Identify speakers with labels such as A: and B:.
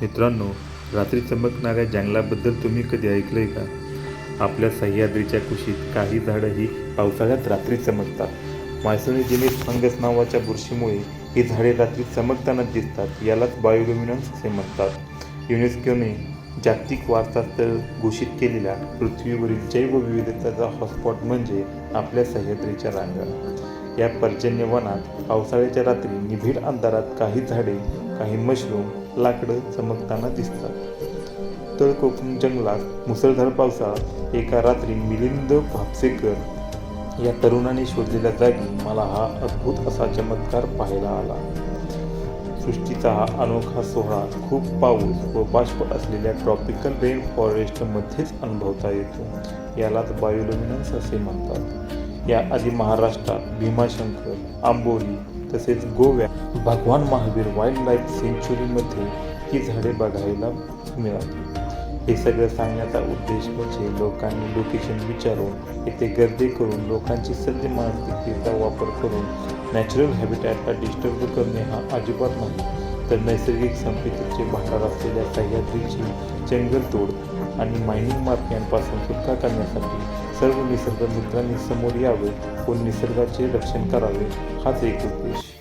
A: मित्रांनो, रात्री चमकणाऱ्या जंगलाबद्दल तुम्ही कधी ऐकलंय का? आपल्या सह्याद्रीच्या कुशीत काही झाडं ही पावसाळ्यात रात्री चमकतात. मायसोनीजेनिस फंगस नावाच्या बुरशीमुळे ही झाडे रात्री चमकताना दिसतात. यालाच बायोल्युमिनन्स असे म्हणतात. युनेस्कोने जागतिक वारसा स्थळ घोषित केलेल्या पृथ्वीवरील जैवविविधतेचा हॉटस्पॉट म्हणजे आपल्या सह्याद्रीच्या रांगा. या पर्जन्यवनात पावसाळ्याच्या रात्री निबिड अंधारात काही झाडे, काही मशरूम, लाकडं चमकताना दिसतात. तळ कोकण जंगलात मुसळधार पावसाळा एका रात्री मिलिंद भापसेकर या तरुणाने शोधलेल्या जागी मला हा अद्भुत असा चमत्कार पाहायला आला. सृष्टीचा हा अनोखा सोहळा खूप पाऊस व बाष्प असलेल्या ट्रॉपिकल रेन फॉरेस्टमध्येच अनुभवता येतो. यालाच बायोल्युमिनन्स असे म्हणतात. याआधी महाराष्ट्रात भीमाशंकर, आंबोली तसेच गोव्यात भगवान महावीर वाईल्ड लाईफ सेंच्युरीमध्ये ही झाडे बघायला मिळाली. हे सगळं सांगण्याचा उद्देश म्हणजे लोकांनी लोकेशन विचारून येथे गर्दी करून लोकांची सद्य मानसिकतेचा वापर करून नॅचरल हॅबिटॅटला डिस्टर्ब करणे हा अजिबात नाही, तर नैसर्गिक संपत्तीचे भांडार असलेल्या सह्याद्रीची जंगलतोड आणि मायनिंग माफियांपासून सुटका करण्यासाठी सर्व निसर्ग मित्रांनी समोर यावे व निसर्गाचे रक्षण करावे हाच एक उद्देश.